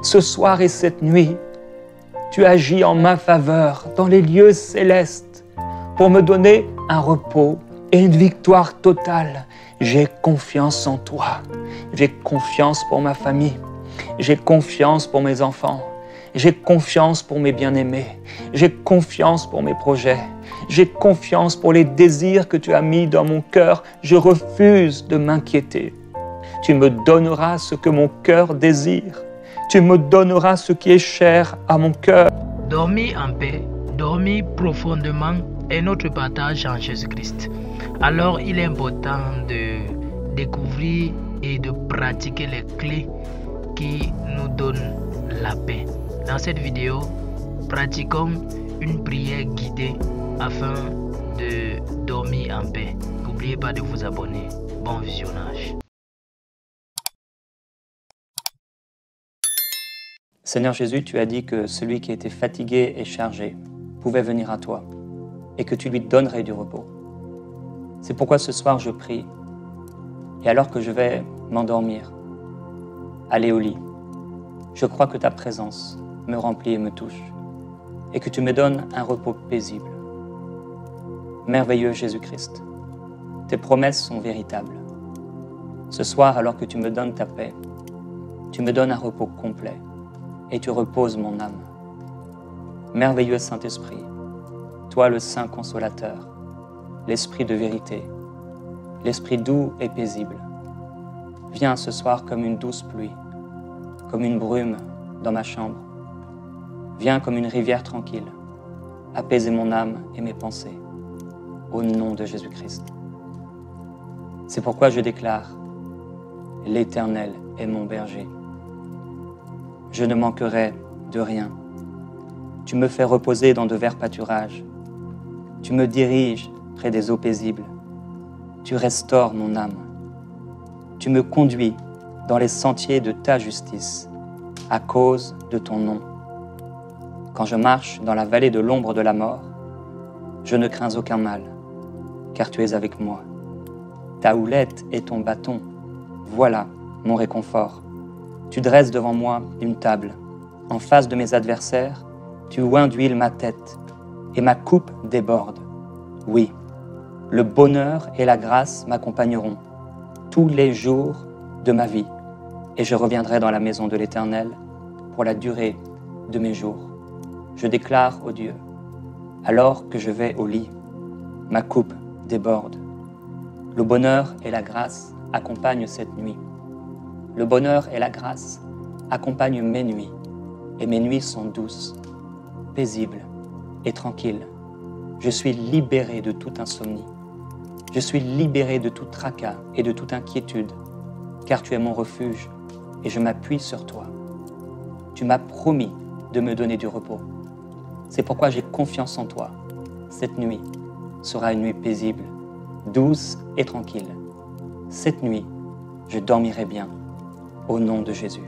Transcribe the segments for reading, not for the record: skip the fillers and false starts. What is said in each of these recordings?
Ce soir et cette nuit, tu agis en ma faveur dans les lieux célestes pour me donner un repos et une victoire totale. J'ai confiance en toi. J'ai confiance pour ma famille. J'ai confiance pour mes enfants. J'ai confiance pour mes bien-aimés. J'ai confiance pour mes projets. J'ai confiance pour les désirs que tu as mis dans mon cœur. Je refuse de m'inquiéter. Tu me donneras ce que mon cœur désire. Tu me donneras ce qui est cher à mon cœur. Dormir en paix, dormir profondément est notre partage en Jésus-Christ. Alors il est important de découvrir et de pratiquer les clés qui nous donnent la paix. Dans cette vidéo, pratiquons une prière guidée afin de dormir en paix. N'oubliez pas de vous abonner. Bon visionnage. Seigneur Jésus, tu as dit que celui qui était fatigué et chargé pouvait venir à toi et que tu lui donnerais du repos. C'est pourquoi ce soir je prie et alors que je vais m'endormir, aller au lit, je crois que ta présence me remplit et me touche et que tu me donnes un repos paisible. Merveilleux Jésus-Christ, tes promesses sont véritables. Ce soir, alors que tu me donnes ta paix, tu me donnes un repos complet et tu reposes mon âme. Merveilleux Saint-Esprit, toi le Saint Consolateur, l'Esprit de vérité, l'Esprit doux et paisible, viens ce soir comme une douce pluie, comme une brume dans ma chambre. Viens comme une rivière tranquille, apaiser mon âme et mes pensées, au nom de Jésus-Christ. C'est pourquoi je déclare, l'Éternel est mon berger. Je ne manquerai de rien. Tu me fais reposer dans de verts pâturages. Tu me diriges près des eaux paisibles. Tu restaures mon âme. Tu me conduis dans les sentiers de ta justice, à cause de ton nom. Quand je marche dans la vallée de l'ombre de la mort, je ne crains aucun mal, car tu es avec moi. Ta houlette et ton bâton, voilà mon réconfort. Tu dresses devant moi une table. En face de mes adversaires, tu oins d'huile ma tête, et ma coupe déborde. Oui, le bonheur et la grâce m'accompagneront tous les jours de ma vie, et je reviendrai dans la maison de l'Éternel pour la durée de mes jours. Je déclare au Dieu, alors que je vais au lit, ma coupe déborde. Le bonheur et la grâce accompagnent cette nuit. Le bonheur et la grâce accompagnent mes nuits, et mes nuits sont douces, paisibles et tranquilles. Je suis libéré de toute insomnie. Je suis libéré de tout tracas et de toute inquiétude, car tu es mon refuge et je m'appuie sur toi. Tu m'as promis de me donner du repos. C'est pourquoi j'ai confiance en toi. Cette nuit sera une nuit paisible, douce et tranquille. Cette nuit, je dormirai bien, au nom de Jésus.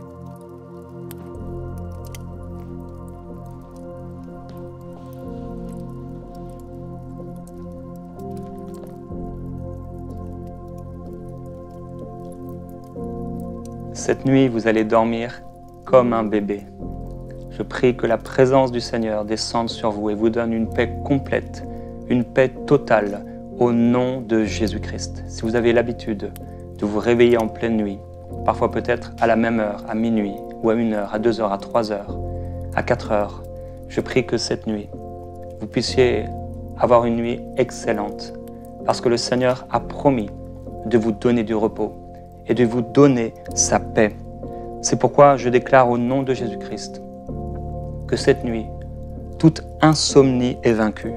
Cette nuit, vous allez dormir comme un bébé. Je prie que la présence du Seigneur descende sur vous et vous donne une paix complète, une paix totale, au nom de Jésus-Christ. Si vous avez l'habitude de vous réveiller en pleine nuit, parfois peut-être à la même heure, à minuit, ou à 1 heure, à 2 heures, à 3 heures, à 4 heures, je prie que cette nuit, vous puissiez avoir une nuit excellente, parce que le Seigneur a promis de vous donner du repos et de vous donner sa paix. C'est pourquoi je déclare au nom de Jésus-Christ que cette nuit, toute insomnie est vaincue.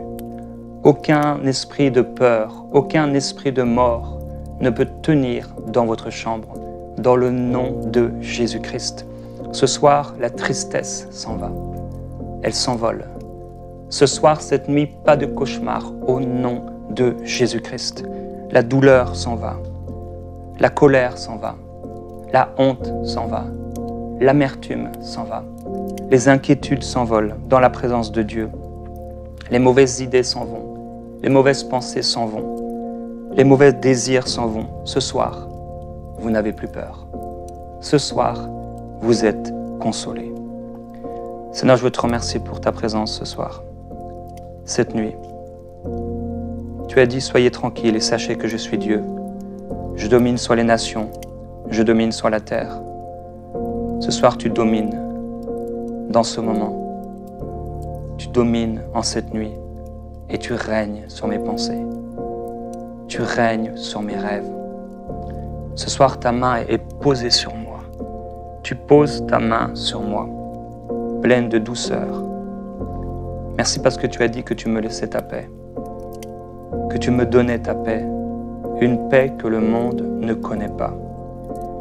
Aucun esprit de peur, aucun esprit de mort ne peut tenir dans votre chambre, dans le nom de Jésus-Christ. Ce soir, la tristesse s'en va. Elle s'envole. Ce soir, cette nuit, pas de cauchemar au nom de Jésus-Christ. La douleur s'en va. La colère s'en va. La honte s'en va. L'amertume s'en va. Les inquiétudes s'envolent dans la présence de Dieu. Les mauvaises idées s'en vont. Les mauvaises pensées s'en vont. Les mauvais désirs s'en vont. Ce soir, vous n'avez plus peur. Ce soir, vous êtes consoler. Seigneur, je veux te remercier pour ta présence ce soir, cette nuit. Tu as dit, soyez tranquilles et sachez que je suis Dieu. Je domine sur les nations, je domine sur la terre. Ce soir, tu domines dans ce moment. Tu domines en cette nuit et tu règnes sur mes pensées. Tu règnes sur mes rêves. Ce soir, ta main est posée sur moi. Tu poses ta main sur moi, pleine de douceur. Merci parce que tu as dit que tu me laissais ta paix, que tu me donnais ta paix, une paix que le monde ne connaît pas.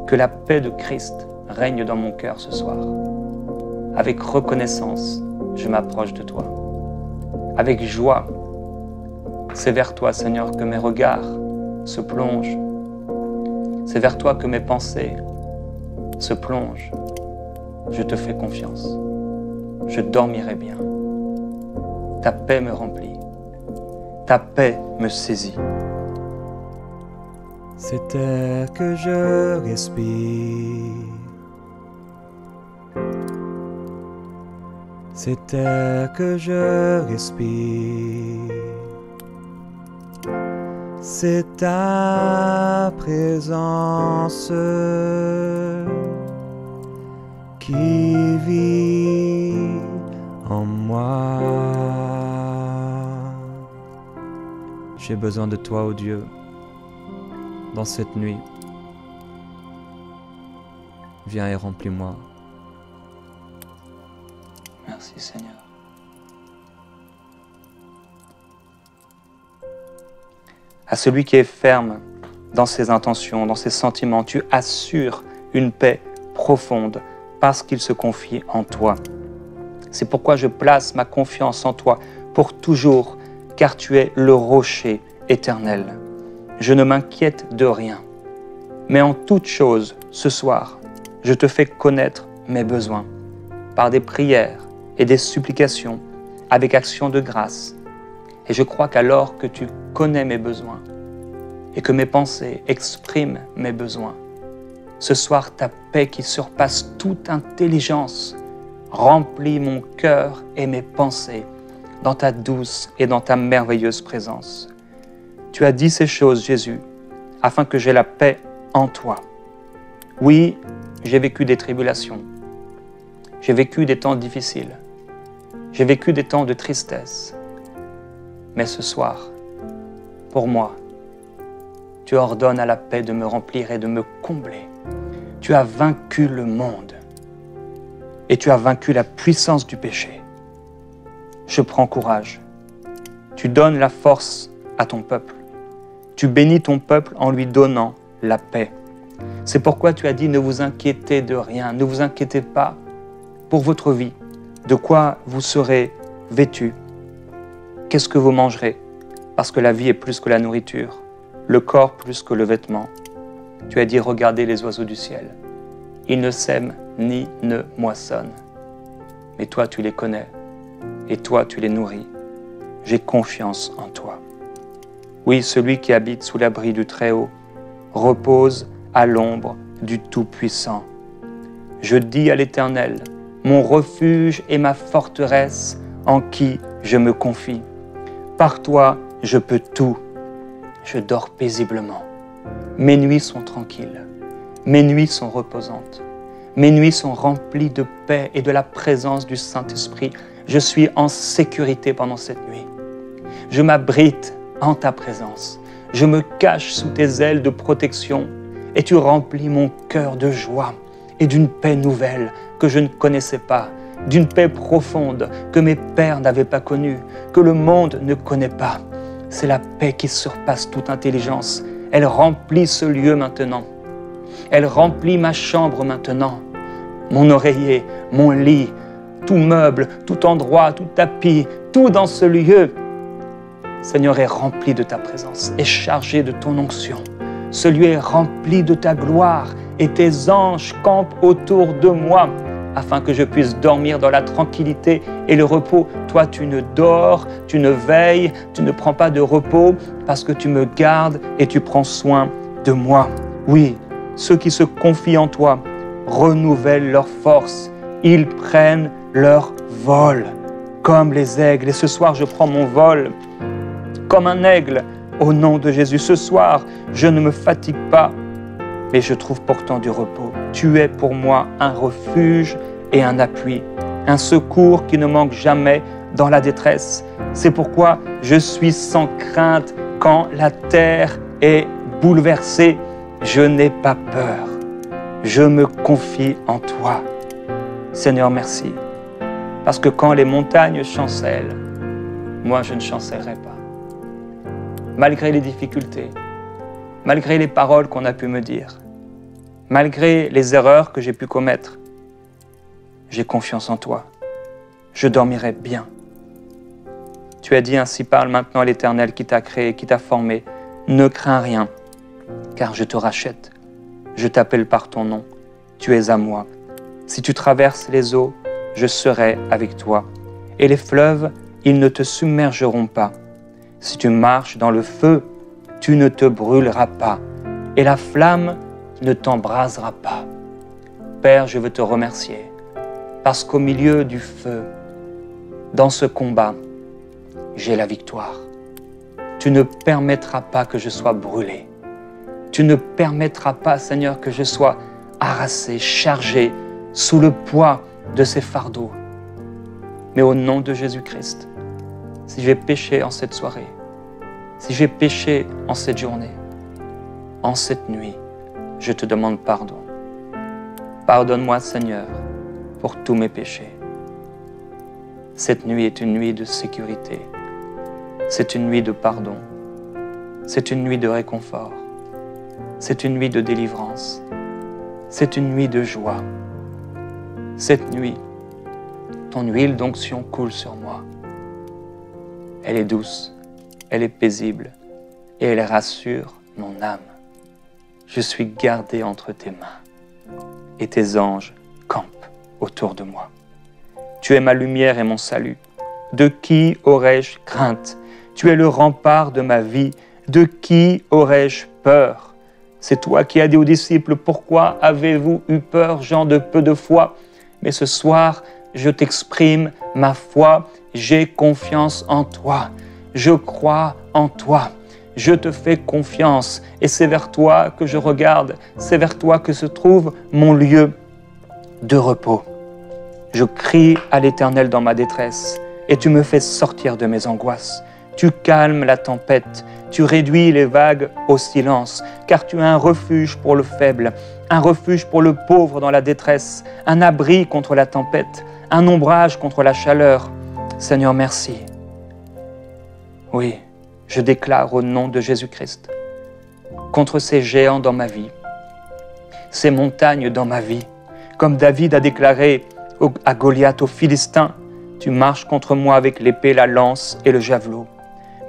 Que la paix de Christ règne dans mon cœur ce soir. Avec reconnaissance, je m'approche de toi. Avec joie, c'est vers toi, Seigneur, que mes regards se plongent. C'est vers toi que mes pensées se plongent. Je te fais confiance. Je dormirai bien. Ta paix me remplit. Ta paix me saisit. Cet air que je respire, cet air que je respire, c'est ta présence qui vit en moi. J'ai besoin de toi, ô Dieu, dans cette nuit. Viens et remplis-moi. Merci Seigneur. À celui qui est ferme dans ses intentions, dans ses sentiments, tu assures une paix profonde parce qu'il se confie en toi. C'est pourquoi je place ma confiance en toi pour toujours, car tu es le rocher éternel. Je ne m'inquiète de rien, mais en toute chose, ce soir, je te fais connaître mes besoins par des prières et des supplications avec action de grâce. Et je crois qu'alors que tu connais mes besoins et que mes pensées expriment mes besoins, ce soir, ta paix qui surpasse toute intelligence remplit mon cœur et mes pensées dans ta douce et dans ta merveilleuse présence. Tu as dit ces choses, Jésus, afin que j'aie la paix en toi. Oui, j'ai vécu des tribulations. J'ai vécu des temps difficiles. J'ai vécu des temps de tristesse. Mais ce soir, pour moi, tu ordonnes à la paix de me remplir et de me combler. Tu as vaincu le monde et tu as vaincu la puissance du péché. Je prends courage. Tu donnes la force à ton peuple. Tu bénis ton peuple en lui donnant la paix. C'est pourquoi tu as dit, ne vous inquiétez de rien, ne vous inquiétez pas pour votre vie, de quoi vous serez vêtus, qu'est-ce que vous mangerez, parce que la vie est plus que la nourriture, le corps plus que le vêtement. Tu as dit, regardez les oiseaux du ciel, ils ne sèment ni ne moissonnent, mais toi tu les connais, et toi tu les nourris. J'ai confiance en toi. Oui, celui qui habite sous l'abri du Très-Haut repose à l'ombre du Tout-Puissant. Je dis à l'Éternel, mon refuge et ma forteresse en qui je me confie. Par toi, je peux tout. Je dors paisiblement. Mes nuits sont tranquilles. Mes nuits sont reposantes. Mes nuits sont remplies de paix et de la présence du Saint-Esprit. Je suis en sécurité pendant cette nuit. Je m'abrite en ta présence. Je me cache sous tes ailes de protection et tu remplis mon cœur de joie et d'une paix nouvelle que je ne connaissais pas, d'une paix profonde que mes pères n'avaient pas connue, que le monde ne connaît pas. C'est la paix qui surpasse toute intelligence. Elle remplit ce lieu maintenant. Elle remplit ma chambre maintenant. Mon oreiller, mon lit, tout meuble, tout endroit, tout tapis, tout dans ce lieu, Seigneur, est rempli de ta présence, est chargé de ton onction. Ce lieu est rempli de ta gloire et tes anges campent autour de moi afin que je puisse dormir dans la tranquillité et le repos. Toi, tu ne dors, tu ne veilles, tu ne prends pas de repos parce que tu me gardes et tu prends soin de moi. Oui, ceux qui se confient en toi renouvellent leur force. ils prennent leur vol comme les aigles. Et ce soir, je prends mon vol comme un aigle au nom de Jésus. Ce soir, je ne me fatigue pas, mais je trouve pourtant du repos. Tu es pour moi un refuge et un appui, un secours qui ne manque jamais dans la détresse. C'est pourquoi je suis sans crainte quand la terre est bouleversée. Je n'ai pas peur. Je me confie en toi. Seigneur, merci. Parce que quand les montagnes chancellent, moi je ne chancellerai pas. Malgré les difficultés, malgré les paroles qu'on a pu me dire, malgré les erreurs que j'ai pu commettre, j'ai confiance en toi. Je dormirai bien. Tu as dit, ainsi parle maintenant l'Éternel qui t'a créé, qui t'a formé. Ne crains rien, car je te rachète. Je t'appelle par ton nom. Tu es à moi. Si tu traverses les eaux, je serai avec toi. Et les fleuves, ils ne te submergeront pas. Si tu marches dans le feu, tu ne te brûleras pas. Et la flamme ne t'embrasera pas. Père, je veux te remercier, parce qu'au milieu du feu, dans ce combat, j'ai la victoire. Tu ne permettras pas que je sois brûlé. Tu ne permettras pas, Seigneur, que je sois harassé, chargé, sous le poids de ces fardeaux. Mais au nom de Jésus-Christ, si j'ai péché en cette soirée, si j'ai péché en cette journée, en cette nuit, je te demande pardon. Pardonne-moi, Seigneur, pour tous mes péchés. Cette nuit est une nuit de sécurité. C'est une nuit de pardon. C'est une nuit de réconfort. C'est une nuit de délivrance. C'est une nuit de joie. Cette nuit, ton huile d'onction coule sur moi. Elle est douce, elle est paisible et elle rassure mon âme. Je suis gardé entre tes mains et tes anges campent autour de moi. Tu es ma lumière et mon salut. De qui aurais-je crainte? Tu es le rempart de ma vie. De qui aurais-je peur? C'est toi qui as dit aux disciples, pourquoi avez-vous eu peur, gens de peu de foi? Mais ce soir, je t'exprime ma foi, j'ai confiance en toi, je crois en toi, je te fais confiance et c'est vers toi que je regarde, c'est vers toi que se trouve mon lieu de repos. Je crie à l'Éternel dans ma détresse et tu me fais sortir de mes angoisses. Tu calmes la tempête, tu réduis les vagues au silence, car tu es un refuge pour le faible, un refuge pour le pauvre dans la détresse, un abri contre la tempête, un ombrage contre la chaleur. Seigneur, merci. Oui, je déclare au nom de Jésus-Christ, contre ces géants dans ma vie, ces montagnes dans ma vie, comme David a déclaré à Goliath, aux Philistins, tu marches contre moi avec l'épée, la lance et le javelot.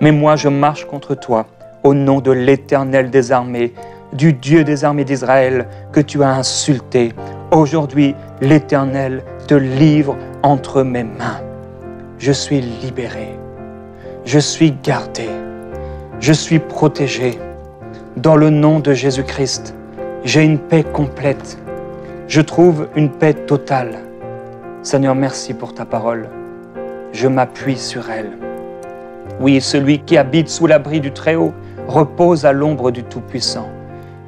Mais moi, je marche contre toi au nom de l'Éternel des armées, du Dieu des armées d'Israël que tu as insulté. Aujourd'hui, l'Éternel te livre entre mes mains. Je suis libéré, je suis gardé, je suis protégé. Dans le nom de Jésus-Christ, j'ai une paix complète. Je trouve une paix totale. Seigneur, merci pour ta parole. Je m'appuie sur elle. Oui, celui qui habite sous l'abri du Très-Haut repose à l'ombre du Tout-Puissant.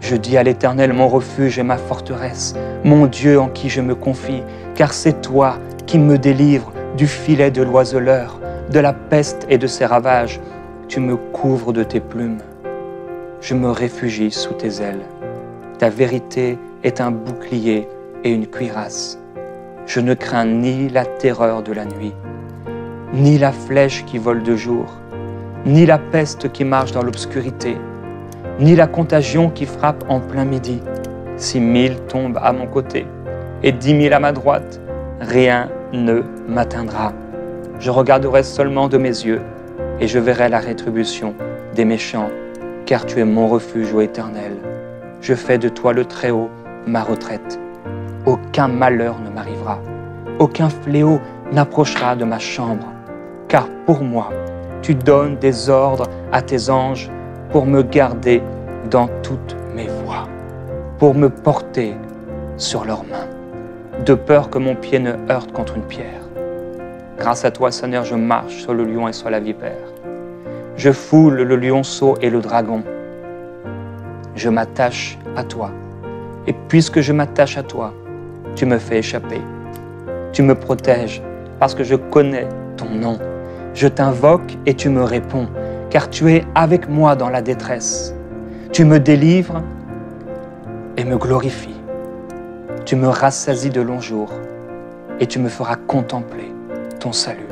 Je dis à l'Éternel, mon refuge et ma forteresse, mon Dieu en qui je me confie, car c'est toi qui me délivres du filet de l'oiseleur, de la peste et de ses ravages. Tu me couvres de tes plumes. Je me réfugie sous tes ailes. Ta vérité est un bouclier et une cuirasse. Je ne crains ni la terreur de la nuit, ni la flèche qui vole de jour, ni la peste qui marche dans l'obscurité, ni la contagion qui frappe en plein midi. Si 1000 tombent à mon côté et 10 000 à ma droite, rien ne m'atteindra. Je regarderai seulement de mes yeux et je verrai la rétribution des méchants, car tu es mon refuge, ô Éternel. Je fais de toi le Très-Haut ma retraite. Aucun malheur ne m'arrivera, aucun fléau n'approchera de ma chambre, car pour moi, tu donnes des ordres à tes anges pour me garder dans toutes mes voies, pour me porter sur leurs mains. de peur que mon pied ne heurte contre une pierre. Grâce à toi, Seigneur, je marche sur le lion et sur la vipère. Je foule le lionceau et le dragon. Je m'attache à toi. Et puisque je m'attache à toi, tu me fais échapper. Tu me protèges parce que je connais ton nom. Je t'invoque et tu me réponds, car tu es avec moi dans la détresse. Tu me délivres et me glorifies. Tu me rassasies de longs jours et tu me feras contempler ton salut.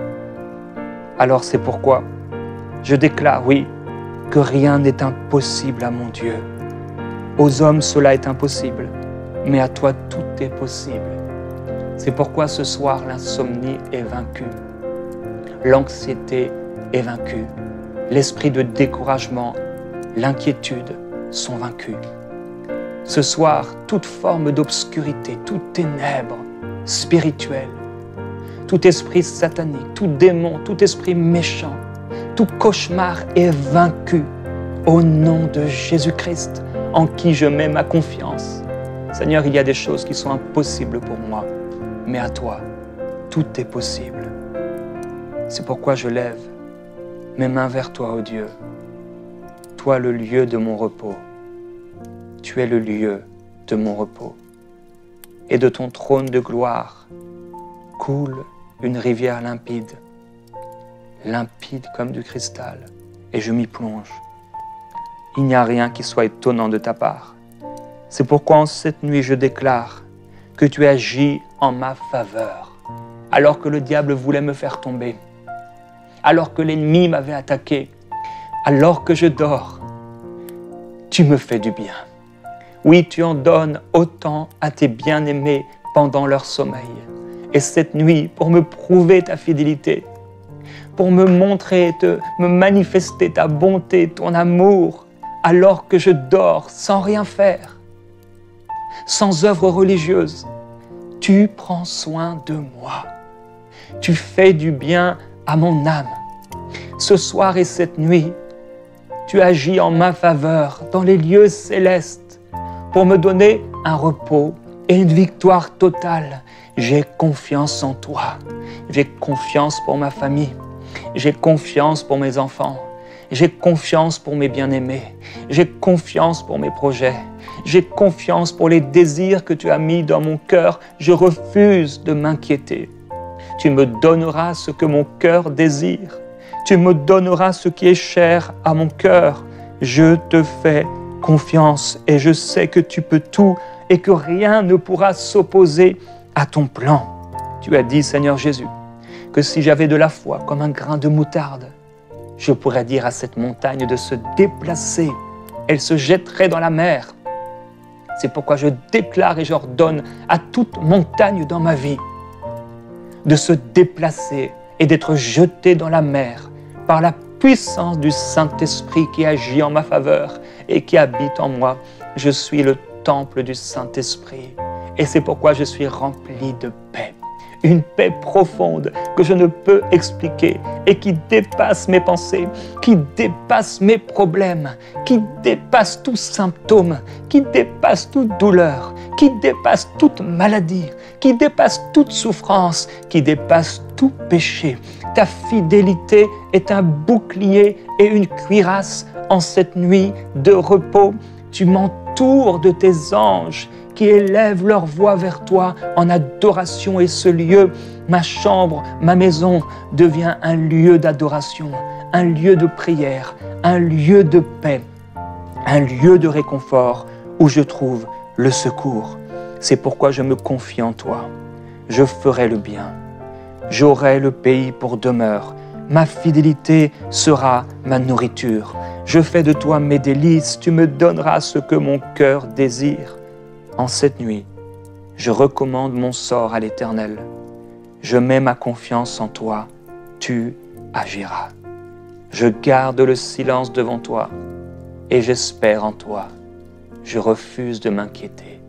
Alors c'est pourquoi je déclare, oui, que rien n'est impossible à mon Dieu. Aux hommes, cela est impossible, mais à toi, tout est possible. C'est pourquoi ce soir, l'insomnie est vaincue, l'anxiété est vaincue, l'esprit de découragement, l'inquiétude sont vaincus. Ce soir, toute forme d'obscurité, toute ténèbre spirituelle, tout esprit satanique, tout démon, tout esprit méchant, tout cauchemar est vaincu au nom de Jésus-Christ, en qui je mets ma confiance. Seigneur, il y a des choses qui sont impossibles pour moi, mais à toi, tout est possible. C'est pourquoi je lève mes mains vers toi, ô Dieu. Toi, le lieu de mon repos. Tu es le lieu de mon repos. Et de ton trône de gloire coule une rivière limpide, limpide comme du cristal, et je m'y plonge. Il n'y a rien qui soit étonnant de ta part. C'est pourquoi en cette nuit je déclare que tu agis en ma faveur, alors que le diable voulait me faire tomber, alors que l'ennemi m'avait attaqué, alors que je dors. Tu me fais du bien. Oui, tu en donnes autant à tes bien-aimés pendant leur sommeil. Et cette nuit, pour me prouver ta fidélité, pour me montrer, me manifester ta bonté, ton amour, alors que je dors sans rien faire, sans œuvre religieuse, tu prends soin de moi. Tu fais du bien à mon âme. Ce soir et cette nuit, tu agis en ma faveur dans les lieux célestes pour me donner un repos et une victoire totale. J'ai confiance en toi. J'ai confiance pour ma famille. J'ai confiance pour mes enfants. J'ai confiance pour mes bien-aimés. J'ai confiance pour mes projets. J'ai confiance pour les désirs que tu as mis dans mon cœur. Je refuse de m'inquiéter. Tu me donneras ce que mon cœur désire. Tu me donneras ce qui est cher à mon cœur. Je te fais confiance et je sais que tu peux tout et que rien ne pourra s'opposer à ton plan. Tu as dit, Seigneur Jésus, que si j'avais de la foi comme un grain de moutarde, je pourrais dire à cette montagne de se déplacer. Elle se jetterait dans la mer. C'est pourquoi je déclare et j'ordonne à toute montagne dans ma vie de se déplacer et d'être jetée dans la mer par la puissance du Saint-Esprit qui agit en ma faveur et qui habite en moi. Je suis le temple du Saint-Esprit et c'est pourquoi je suis rempli de paix. Une paix profonde que je ne peux expliquer et qui dépasse mes pensées, qui dépasse mes problèmes, qui dépasse tout symptôme, qui dépasse toute douleur, qui dépasse toute maladie, qui dépasse toute souffrance, qui dépasse tout péché. Ta fidélité est un bouclier et une cuirasse en cette nuit de repos. Tu m'entoures de tes anges qui élèvent leur voix vers toi en adoration et ce lieu, ma chambre, ma maison, devient un lieu d'adoration, un lieu de prière, un lieu de paix, un lieu de réconfort où je trouve le secours. C'est pourquoi je me confie en toi. Je ferai le bien. J'aurai le pays pour demeure. Ma fidélité sera ma nourriture. Je fais de toi mes délices. Tu me donneras ce que mon cœur désire. En cette nuit, je recommande mon sort à l'Éternel. Je mets ma confiance en toi. Tu agiras. Je garde le silence devant toi et j'espère en toi. Je refuse de m'inquiéter.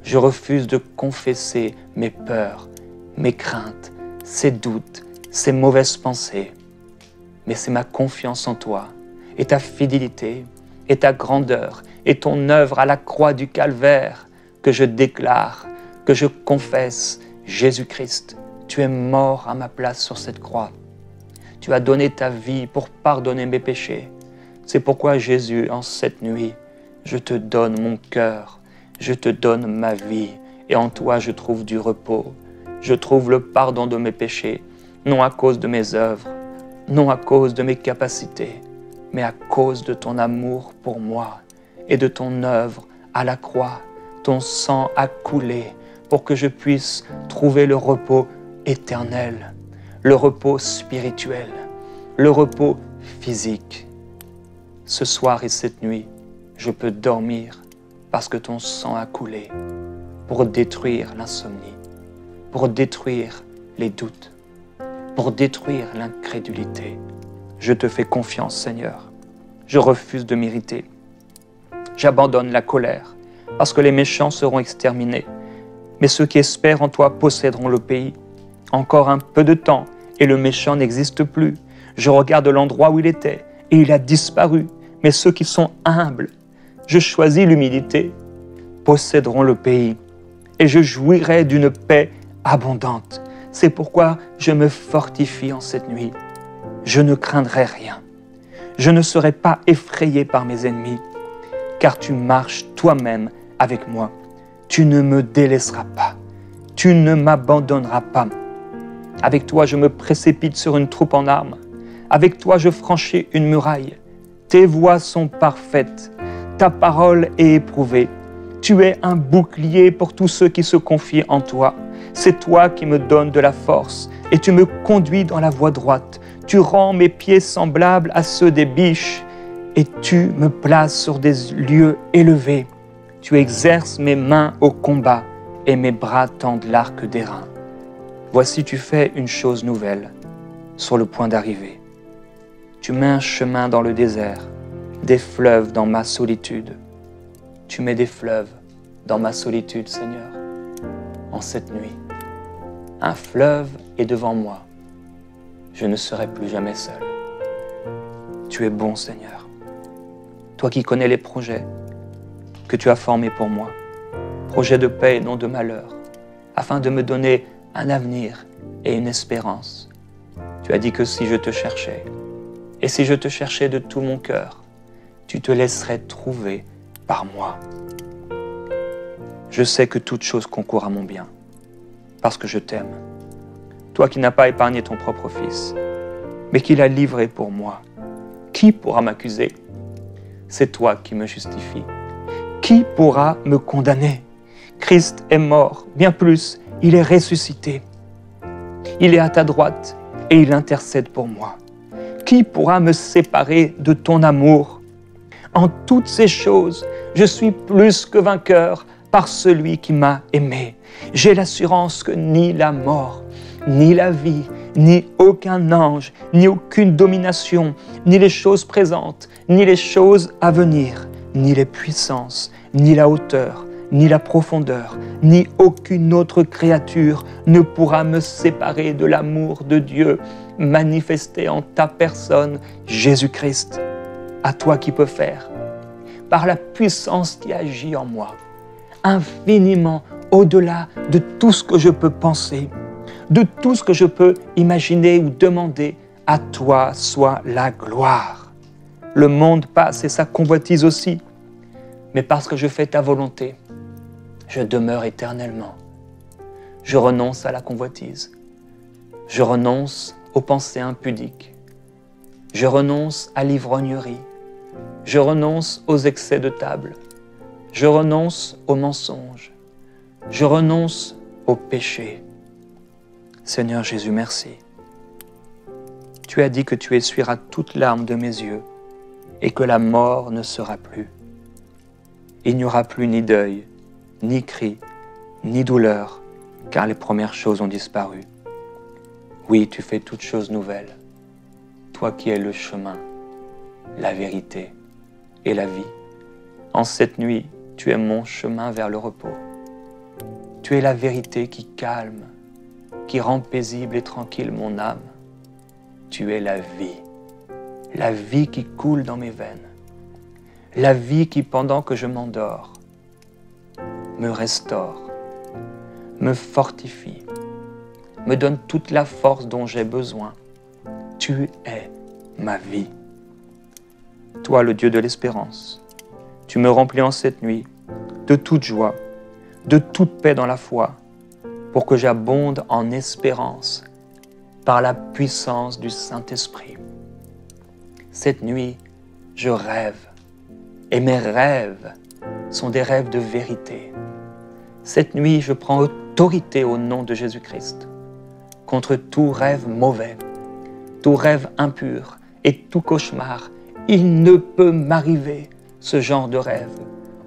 Je refuse de confesser mes peurs, mes craintes, ces doutes, ces mauvaises pensées. Mais c'est ma confiance en toi et ta fidélité et ta grandeur et ton œuvre à la croix du calvaire que je déclare que je confesse, Jésus-Christ, tu es mort à ma place sur cette croix. Tu as donné ta vie pour pardonner mes péchés. C'est pourquoi Jésus, en cette nuit, je te donne mon cœur, je te donne ma vie, et en toi je trouve du repos. Je trouve le pardon de mes péchés, non à cause de mes œuvres, non à cause de mes capacités, mais à cause de ton amour pour moi et de ton œuvre à la croix. Ton sang a coulé pour que je puisse trouver le repos éternel, le repos spirituel, le repos physique. Ce soir et cette nuit, je peux dormir parce que ton sang a coulé pour détruire l'insomnie, pour détruire les doutes, pour détruire l'incrédulité. Je te fais confiance, Seigneur. Je refuse de m'irriter. J'abandonne la colère, parce que les méchants seront exterminés. Mais ceux qui espèrent en toi posséderont le pays. Encore un peu de temps, et le méchant n'existe plus. Je regarde l'endroit où il était, et il a disparu. Mais ceux qui sont humbles, je choisis l'humilité, posséderont le pays. Et je jouirai d'une paix abondante. C'est pourquoi je me fortifie en cette nuit. Je ne craindrai rien. Je ne serai pas effrayé par mes ennemis, car tu marches toi-même avec moi. Tu ne me délaisseras pas. Tu ne m'abandonneras pas. Avec toi, je me précipite sur une troupe en armes. Avec toi, je franchis une muraille. Tes voies sont parfaites. Ta parole est éprouvée. Tu es un bouclier pour tous ceux qui se confient en toi. C'est toi qui me donnes de la force et tu me conduis dans la voie droite. Tu rends mes pieds semblables à ceux des biches et tu me places sur des lieux élevés. Tu exerces mes mains au combat et mes bras tendent l'arc d'airain. Voici, tu fais une chose nouvelle sur le point d'arriver. Tu mets un chemin dans le désert, des fleuves dans ma solitude. Tu mets des fleuves dans ma solitude, Seigneur, en cette nuit. Un fleuve est devant moi. Je ne serai plus jamais seul. Tu es bon, Seigneur. Toi qui connais les projets que tu as formés pour moi, projets de paix et non de malheur, afin de me donner un avenir et une espérance. Tu as dit que si je te cherchais, et si je te cherchais de tout mon cœur, tu te laisserais trouver par moi. Je sais que toute chose concourt à mon bien, parce que je t'aime. Toi qui n'as pas épargné ton propre Fils, mais qui l'as livré pour moi. Qui pourra m'accuser? C'est toi qui me justifies. Qui pourra me condamner? Christ est mort, bien plus, il est ressuscité. Il est à ta droite et il intercède pour moi. Qui pourra me séparer de ton amour? En toutes ces choses, je suis plus que vainqueur par celui qui m'a aimé. J'ai l'assurance que ni la mort, ni la vie, ni aucun ange, ni aucune domination, ni les choses présentes, ni les choses à venir, ni les puissances, ni la hauteur, ni la profondeur, ni aucune autre créature ne pourra me séparer de l'amour de Dieu manifesté en ta personne, Jésus-Christ. À toi qui peux faire, par la puissance qui agit en moi, infiniment au-delà de tout ce que je peux penser, de tout ce que je peux imaginer ou demander, à toi soit la gloire. Le monde passe et sa convoitise aussi, mais parce que je fais ta volonté, je demeure éternellement. Je renonce à la convoitise, je renonce aux pensées impudiques, je renonce à l'ivrognerie, je renonce aux excès de table, je renonce aux mensonges, je renonce au péché. Seigneur Jésus, merci. Tu as dit que tu essuieras toute larme de mes yeux et que la mort ne sera plus. Il n'y aura plus ni deuil, ni cri, ni douleur, car les premières choses ont disparu. Oui, tu fais toutes choses nouvelles, toi qui es le chemin, la vérité et la vie. En cette nuit, tu es mon chemin vers le repos. Tu es la vérité qui calme, qui rend paisible et tranquille mon âme. Tu es la vie qui coule dans mes veines, la vie qui, pendant que je m'endors, me restaure, me fortifie, me donne toute la force dont j'ai besoin. Tu es ma vie. Toi, le Dieu de l'espérance, tu me remplis en cette nuit de toute joie, de toute paix dans la foi, pour que j'abonde en espérance par la puissance du Saint-Esprit. Cette nuit, je rêve, et mes rêves sont des rêves de vérité. Cette nuit, je prends autorité au nom de Jésus-Christ contre tout rêve mauvais, tout rêve impur et tout cauchemar. Il ne peut m'arriver ce genre de rêve.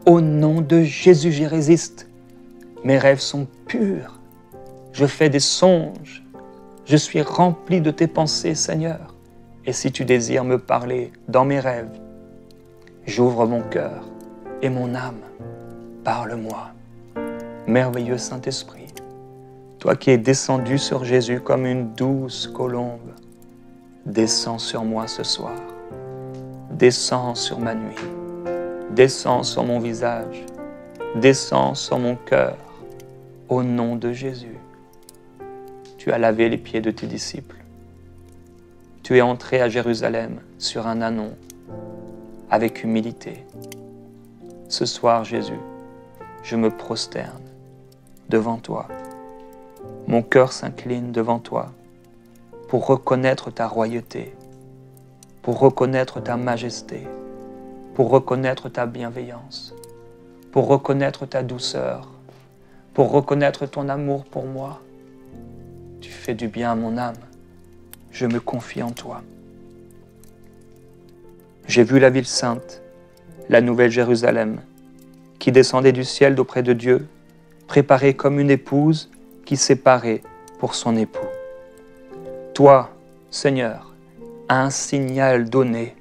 Au nom de Jésus, j'y résiste. Mes rêves sont purs. Je fais des songes. Je suis rempli de tes pensées, Seigneur. Et si tu désires me parler dans mes rêves, j'ouvre mon cœur et mon âme. Parle-moi. Merveilleux Saint-Esprit, toi qui es descendu sur Jésus comme une douce colombe, descends sur moi ce soir. Descends sur ma nuit. Descends sur mon visage. Descends sur mon cœur. Au nom de Jésus. Tu as lavé les pieds de tes disciples. Tu es entré à Jérusalem sur un ânon avec humilité. Ce soir, Jésus, je me prosterne devant toi. Mon cœur s'incline devant toi pour reconnaître ta royauté, pour reconnaître ta majesté, pour reconnaître ta bienveillance, pour reconnaître ta douceur, pour reconnaître ton amour pour moi. Tu fais du bien à mon âme. Je me confie en toi. J'ai vu la ville sainte, la nouvelle Jérusalem, qui descendait du ciel d'auprès de Dieu, préparée comme une épouse qui s'est parée pour son époux. Toi, Seigneur, à un signal donné,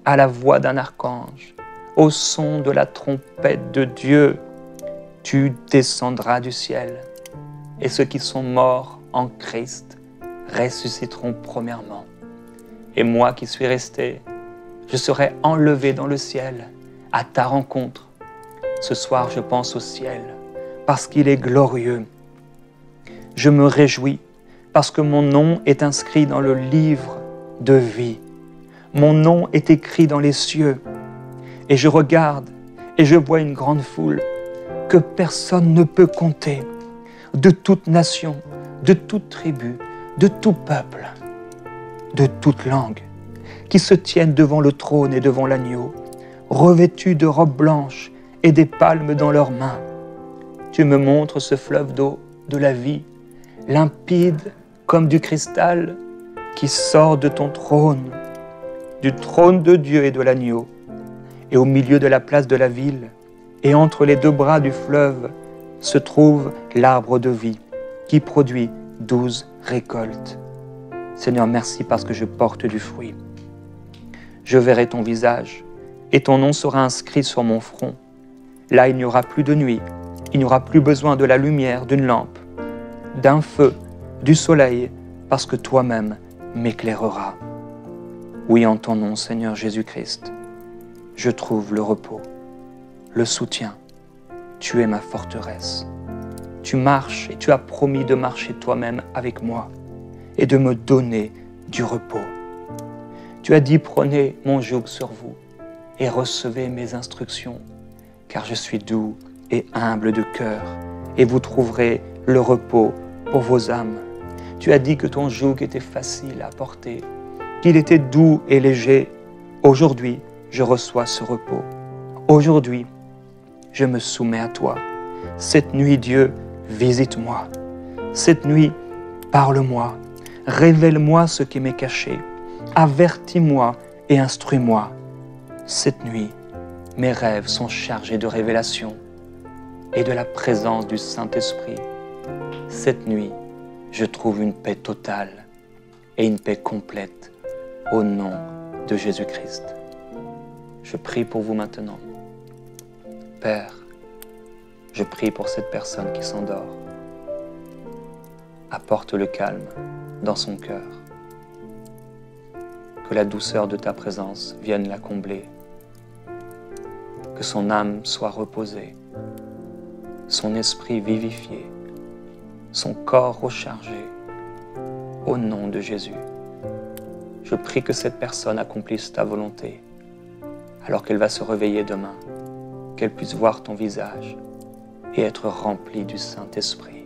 à la voix d'un archange, au son de la trompette de Dieu, tu descendras du ciel, et ceux qui sont morts en Christ ressusciteront premièrement. Et moi qui suis resté, je serai enlevé dans le ciel à ta rencontre. Ce soir, je pense au ciel parce qu'il est glorieux. Je me réjouis parce que mon nom est inscrit dans le livre de vie. Mon nom est écrit dans les cieux. Et je regarde et je vois une grande foule que personne ne peut compter, de toute nation, de toute tribu, de tout peuple, de toute langue, qui se tiennent devant le trône et devant l'agneau, revêtus de robes blanches et des palmes dans leurs mains. Tu me montres ce fleuve d'eau de la vie, limpide comme du cristal, qui sort de ton trône, du trône de Dieu et de l'agneau, et au milieu de la place de la ville, et entre les deux bras du fleuve, se trouve l'arbre de vie, qui produit 12 récoltes. Seigneur, merci parce que je porte du fruit. Je verrai ton visage, et ton nom sera inscrit sur mon front. Là, il n'y aura plus de nuit, il n'y aura plus besoin de la lumière d'une lampe, d'un feu, du soleil, parce que toi-même m'éclaireras. Oui, en ton nom, Seigneur Jésus-Christ, je trouve le repos, le soutien. Tu es ma forteresse. Tu marches et tu as promis de marcher toi-même avec moi et de me donner du repos. Tu as dit, prenez mon joug sur vous et recevez mes instructions, car je suis doux et humble de cœur, et vous trouverez le repos pour vos âmes. Tu as dit que ton joug était facile à porter, qu'il était doux et léger. Aujourd'hui, je reçois ce repos. Aujourd'hui, je me soumets à toi. Cette nuit, Dieu, visite-moi. Cette nuit, parle-moi. Révèle-moi ce qui m'est caché. Avertis-moi et instruis-moi. Cette nuit, mes rêves sont chargés de révélations et de la présence du Saint-Esprit. Cette nuit, je trouve une paix totale et une paix complète au nom de Jésus-Christ. Je prie pour vous maintenant. Père, je prie pour cette personne qui s'endort. Apporte le calme dans son cœur. Que la douceur de ta présence vienne la combler. Que son âme soit reposée, son esprit vivifié son corps rechargé. Au nom de Jésus, je prie que cette personne accomplisse ta volonté, alors qu'elle va se réveiller demain, qu'elle puisse voir ton visage et être remplie du Saint-Esprit,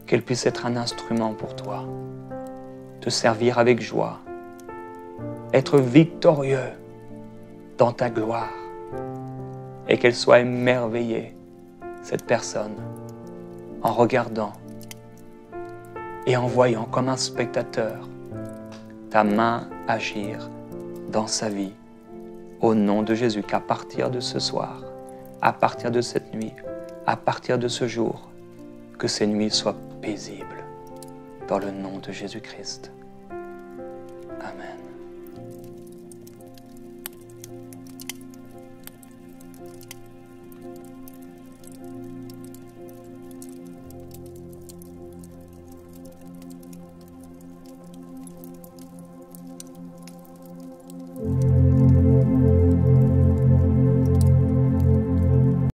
qu'elle puisse être un instrument pour toi, te servir avec joie, être victorieux dans ta gloire, et qu'elle soit émerveillée, cette personne, en regardant et en voyant comme un spectateur ta main agir dans sa vie. Au nom de Jésus, qu'à partir de ce soir, à partir de cette nuit, à partir de ce jour, que ces nuits soient paisibles. Dans le nom de Jésus-Christ. Amen.